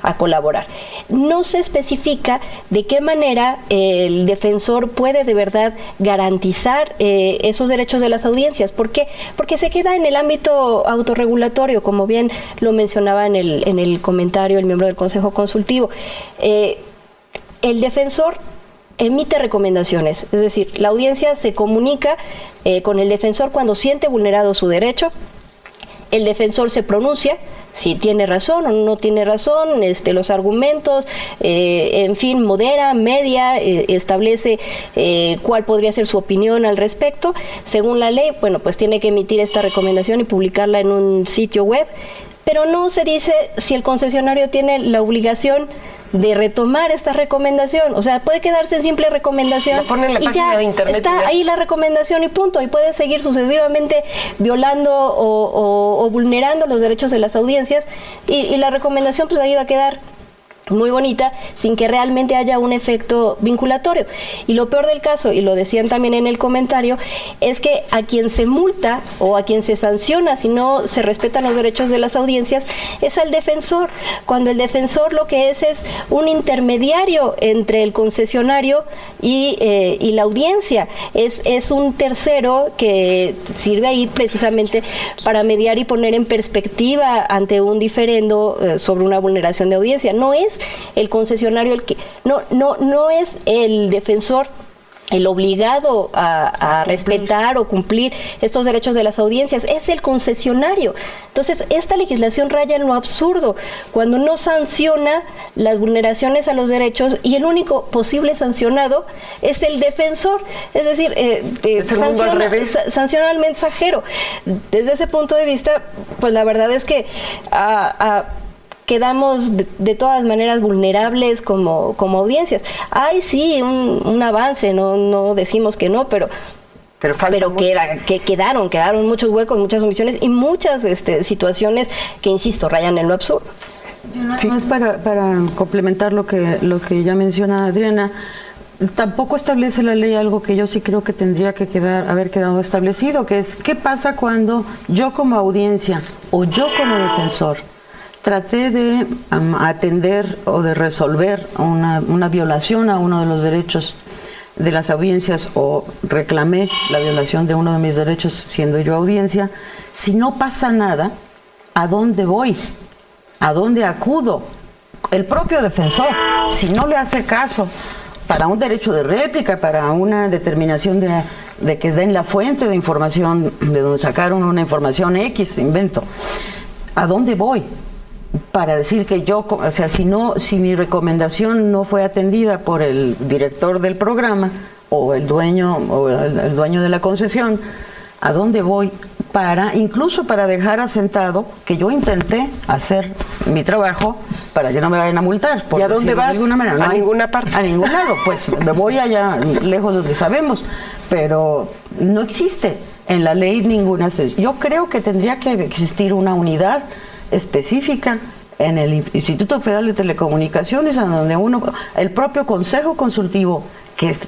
a colaborar. No se especifica de qué manera el defensor puede de verdad garantizar esos derechos de las audiencias. ¿Por qué? Porque se queda en el ámbito autorregulatorio, como bien lo mencionaba en el comentario el miembro del Consejo Consultivo. El defensor emite recomendaciones, es decir, la audiencia se comunica con el defensor cuando siente vulnerado su derecho. El defensor se pronuncia si tiene razón o no tiene razón, los argumentos, en fin, modera, media, establece cuál podría ser su opinión al respecto. Según la ley, bueno, pues tiene que emitir esta recomendación y publicarla en un sitio web, pero no se dice si el concesionario tiene la obligación de retomar esta recomendación. O sea, puede quedarse en simple recomendación. La pone en la página de internet. Está ahí la recomendación y punto. Y puede seguir sucesivamente violando o vulnerando los derechos de las audiencias. Y la recomendación pues ahí va a quedar muy bonita, sin que realmente haya un efecto vinculatorio. Y lo peor del caso, y lo decían también en el comentario, es que a quien se multa o a quien se sanciona si no se respetan los derechos de las audiencias es al defensor, cuando el defensor lo que es un intermediario entre el concesionario y la audiencia. Es un tercero que sirve ahí precisamente para mediar y poner en perspectiva ante un diferendo sobre una vulneración de audiencia. No es el concesionario el que no es el defensor el obligado a respetar o cumplir estos derechos de las audiencias, es el concesionario. Entonces, esta legislación raya en lo absurdo, cuando no sanciona las vulneraciones a los derechos y el único posible sancionado es el defensor, es decir, sanciona al mensajero. Desde ese punto de vista, pues la verdad es que quedamos de todas maneras vulnerables como audiencias. Sí, un avance, no decimos que no, pero quedaron muchos huecos, muchas omisiones y muchas situaciones que, insisto, rayan en lo absurdo. Nada más para complementar lo que ya menciona Adriana, tampoco establece la ley algo que yo sí creo que tendría que haber quedado establecido, que es ¿qué pasa cuando yo como audiencia o yo como defensor traté de atender o de resolver una violación a uno de los derechos de las audiencias o reclamé la violación de uno de mis derechos siendo yo audiencia? Si no pasa nada, ¿a dónde voy? ¿A dónde acudo? El propio defensor, si no le hace caso para un derecho de réplica, para una determinación de que den la fuente de información de donde sacaron una información X, invento, ¿a dónde voy? Para decir que yo, o sea, si mi recomendación no fue atendida por el director del programa o el dueño de la concesión, ¿a dónde voy? Incluso para dejar asentado que yo intenté hacer mi trabajo para que no me vayan a multar. ¿Y a dónde vas? De alguna manera. ¿A ninguna parte? A ningún lado, pues me voy allá lejos de donde sabemos, pero no existe en la ley ninguna. Yo creo que tendría que existir una unidad específica en el Instituto Federal de Telecomunicaciones, en donde el propio Consejo Consultivo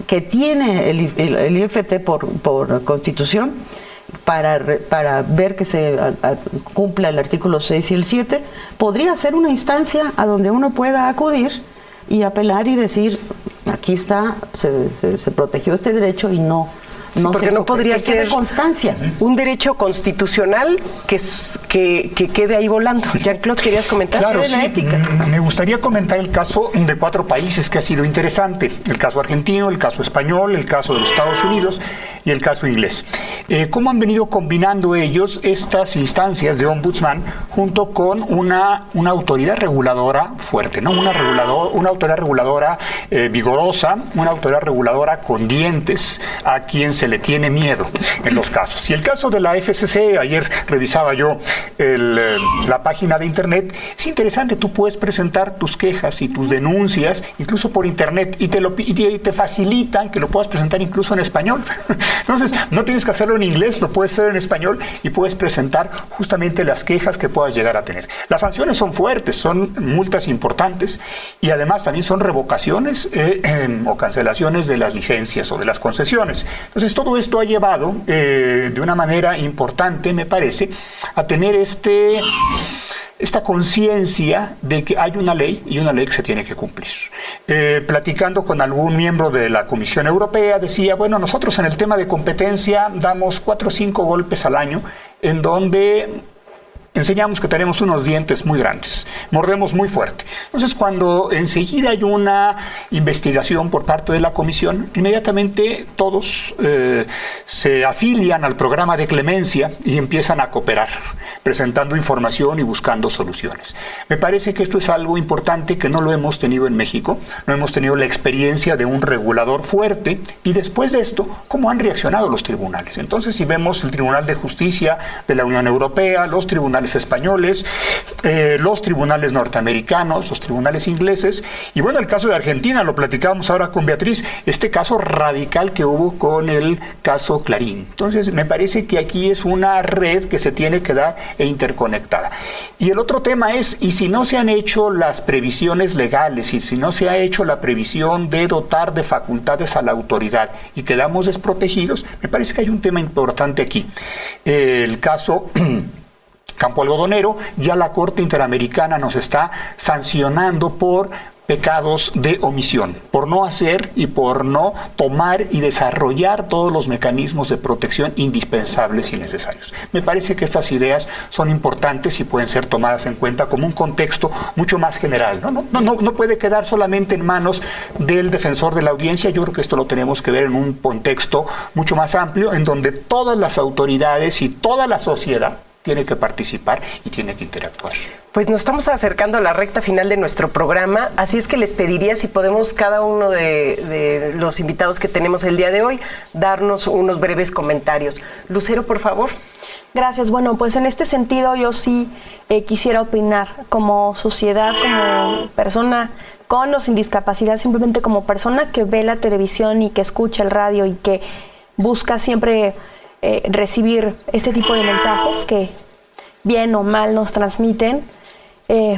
que tiene el IFT por constitución, para ver que se cumpla el artículo 6 y el 7, podría ser una instancia a donde uno pueda acudir y apelar y decir, aquí está, se protegió este derecho y porque no podría ser constancia. Un derecho constitucional que quede ahí volando. Jean-Claude, ¿querías comentar? Claro, sí. Me gustaría comentar el caso de 4 países que ha sido interesante. El caso argentino, el caso español, el caso de los Estados Unidos y el caso inglés. ¿Cómo han venido combinando ellos estas instancias de ombudsman junto con una autoridad reguladora fuerte, ¿no? Una autoridad reguladora vigorosa, una autoridad reguladora con dientes, a quien se le tiene miedo en los casos. Y el caso de la FCC, ayer revisaba yo la página de internet, es interesante, tú puedes presentar tus quejas y tus denuncias incluso por internet y te facilitan que lo puedas presentar incluso en español. Entonces, no tienes que hacerlo en inglés, lo puedes hacer en español y puedes presentar justamente las quejas que puedas llegar a tener. Las sanciones son fuertes, son multas importantes y además también son revocaciones o cancelaciones de las licencias o de las concesiones. Entonces, todo esto ha llevado de una manera importante, me parece, a tener esta conciencia de que hay una ley y una ley que se tiene que cumplir. Platicando con algún miembro de la Comisión Europea, decía, bueno, nosotros en el tema de competencia damos 4 o 5 golpes al año en donde enseñamos que tenemos unos dientes muy grandes, mordemos muy fuerte. Entonces, cuando enseguida hay una investigación por parte de la comisión, inmediatamente todos se afilian al programa de clemencia y empiezan a cooperar, presentando información y buscando soluciones. Me parece que esto es algo importante que no lo hemos tenido en México, no hemos tenido la experiencia de un regulador fuerte y después de esto, ¿cómo han reaccionado los tribunales? Entonces, si vemos el Tribunal de Justicia de la Unión Europea, los tribunales tribunales españoles, los tribunales norteamericanos, los tribunales ingleses, y bueno, el caso de Argentina, lo platicábamos ahora con Beatriz, este caso radical que hubo con el caso Clarín. Entonces, me parece que aquí es una red que se tiene que dar e interconectada. Y el otro tema es, y si no se han hecho las previsiones legales, y si no se ha hecho la previsión de dotar de facultades a la autoridad y quedamos desprotegidos, me parece que hay un tema importante aquí. El caso Campo Algodonero, ya la Corte Interamericana nos está sancionando por pecados de omisión, por no hacer y por no tomar y desarrollar todos los mecanismos de protección indispensables y necesarios. Me parece que estas ideas son importantes y pueden ser tomadas en cuenta como un contexto mucho más general. No puede quedar solamente en manos del defensor de la audiencia. Yo creo que esto lo tenemos que ver en un contexto mucho más amplio, en donde todas las autoridades y toda la sociedad tiene que participar y tiene que interactuar. Pues nos estamos acercando a la recta final de nuestro programa, así es que les pediría si podemos cada uno de los invitados que tenemos el día de hoy darnos unos breves comentarios. Lucero, por favor. Gracias. Bueno, pues en este sentido yo sí quisiera opinar como sociedad, como persona con o sin discapacidad, simplemente como persona que ve la televisión y que escucha el radio y que busca siempre recibir este tipo de mensajes que bien o mal nos transmiten.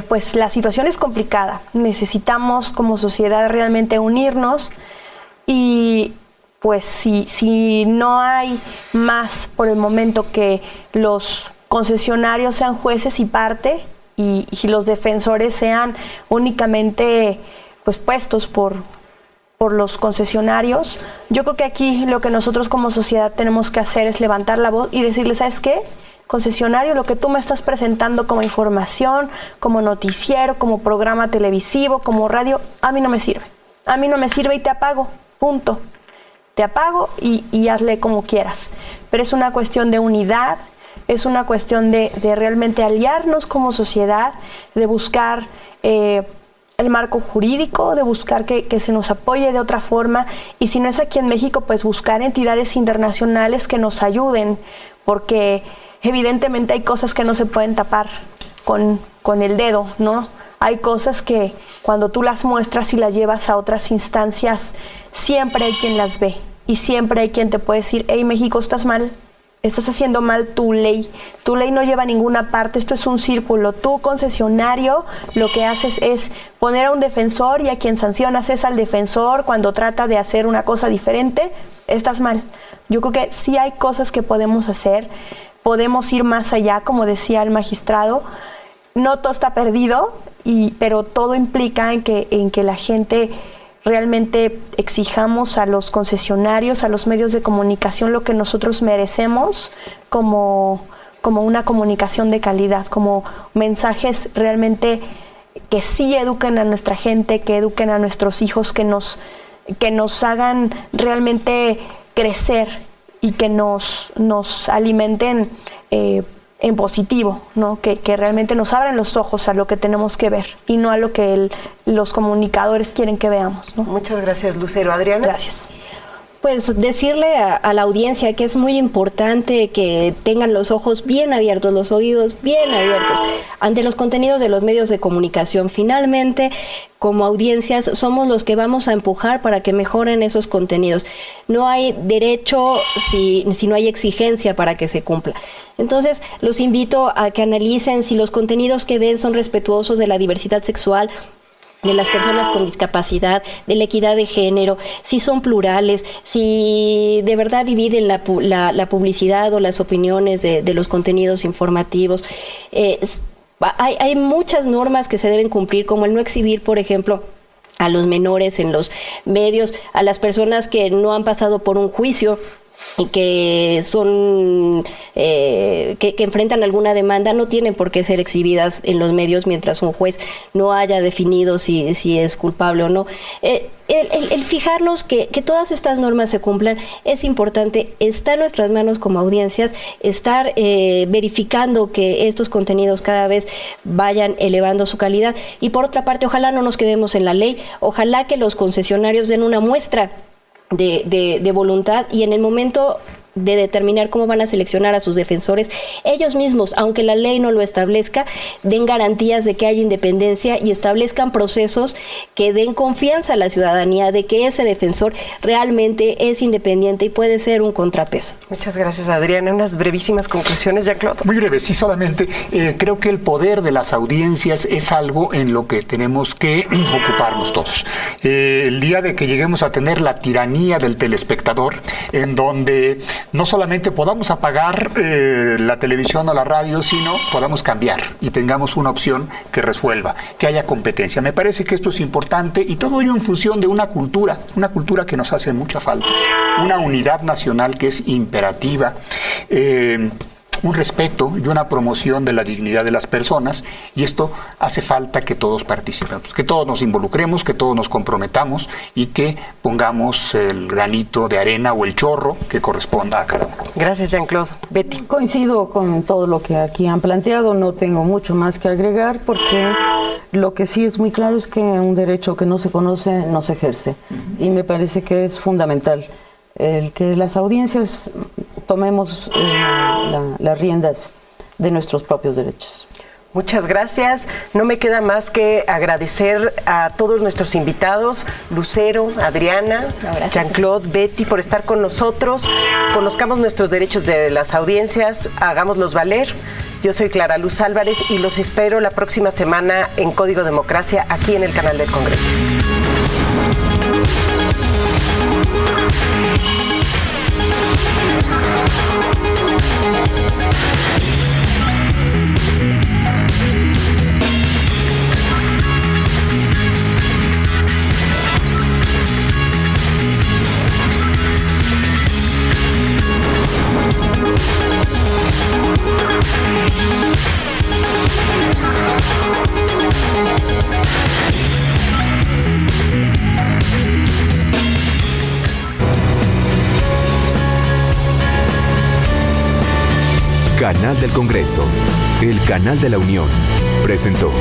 Pues la situación es complicada. Necesitamos como sociedad realmente unirnos y pues si no hay más por el momento que los concesionarios sean jueces y parte y los defensores sean únicamente pues puestos por los concesionarios, yo creo que aquí lo que nosotros como sociedad tenemos que hacer es levantar la voz y decirles, ¿sabes qué? Concesionario, lo que tú me estás presentando como información, como noticiero, como programa televisivo, como radio, a mí no me sirve. A mí no me sirve y te apago, punto. Te apago y hazle como quieras. Pero es una cuestión de unidad, es una cuestión de realmente aliarnos como sociedad, de buscar el marco jurídico, de buscar que se nos apoye de otra forma, y si no es aquí en México, pues buscar entidades internacionales que nos ayuden, porque evidentemente hay cosas que no se pueden tapar con el dedo, ¿no? Hay cosas que cuando tú las muestras y las llevas a otras instancias, siempre hay quien las ve y siempre hay quien te puede decir, hey, México, estás mal, estás haciendo mal tu ley no lleva a ninguna parte, esto es un círculo. Tu concesionario lo que haces es poner a un defensor y a quien sancionas es al defensor cuando trata de hacer una cosa diferente, estás mal. Yo creo que sí hay cosas que podemos hacer, podemos ir más allá, como decía el magistrado, no todo está perdido, pero todo implica en que la gente realmente exijamos a los concesionarios, a los medios de comunicación lo que nosotros merecemos como una comunicación de calidad, como mensajes realmente que sí eduquen a nuestra gente, que eduquen a nuestros hijos, que nos hagan realmente crecer y que nos alimenten en positivo, ¿no? Que realmente nos abran los ojos a lo que tenemos que ver y no a lo que los comunicadores quieren que veamos, ¿no? Muchas gracias, Lucero. Adriana. Gracias. Pues decirle a la audiencia que es muy importante que tengan los ojos bien abiertos, los oídos bien abiertos ante los contenidos de los medios de comunicación. Finalmente, como audiencias, somos los que vamos a empujar para que mejoren esos contenidos. No hay derecho si no hay exigencia para que se cumpla. Entonces, los invito a que analicen si los contenidos que ven son respetuosos de la diversidad sexual, de las personas con discapacidad, de la equidad de género, si son plurales, si de verdad dividen la publicidad o las opiniones de los contenidos informativos. Hay muchas normas que se deben cumplir, como el no exhibir, por ejemplo, a los menores en los medios, a las personas que no han pasado por un juicio y que son que enfrentan alguna demanda, no tienen por qué ser exhibidas en los medios mientras un juez no haya definido si es culpable o no. El fijarnos que todas estas normas se cumplan es importante. Está en nuestras manos como audiencias estar verificando que estos contenidos cada vez vayan elevando su calidad, y por otra parte, ojalá no nos quedemos en la ley, ojalá que los concesionarios den una muestra de voluntad, y en el momento de determinar cómo van a seleccionar a sus defensores, ellos mismos, aunque la ley no lo establezca, den garantías de que haya independencia y establezcan procesos que den confianza a la ciudadanía de que ese defensor realmente es independiente y puede ser un contrapeso. Muchas gracias, Adriana. Unas brevísimas conclusiones, Jean-Claude. Muy breve, sí, solamente creo que el poder de las audiencias es algo en lo que tenemos que ocuparnos todos. El día de que lleguemos a tener la tiranía del telespectador, en donde no solamente podamos apagar la televisión o la radio, sino podamos cambiar y tengamos una opción que resuelva, que haya competencia. Me parece que esto es importante y todo ello en función de una cultura que nos hace mucha falta, una unidad nacional que es imperativa, un respeto y una promoción de la dignidad de las personas, y esto hace falta que todos participemos, que todos nos involucremos, que todos nos comprometamos y que pongamos el granito de arena o el chorro que corresponda a cada uno. Gracias, Jean-Claude. Betty. Coincido con todo lo que aquí han planteado, no tengo mucho más que agregar, porque lo que sí es muy claro es que un derecho que no se conoce no se ejerce, y me parece que es fundamental el que las audiencias tomemos las riendas de nuestros propios derechos. Muchas gracias. No me queda más que agradecer a todos nuestros invitados, Lucero, Adriana, Jean-Claude, Betty, por estar con nosotros. Conozcamos nuestros derechos de las audiencias, hagámoslos valer. Yo soy Clara Luz Álvarez y los espero la próxima semana en Código Democracia, aquí en el canal del Congreso. Canal del Congreso, el canal de la Unión, presentó.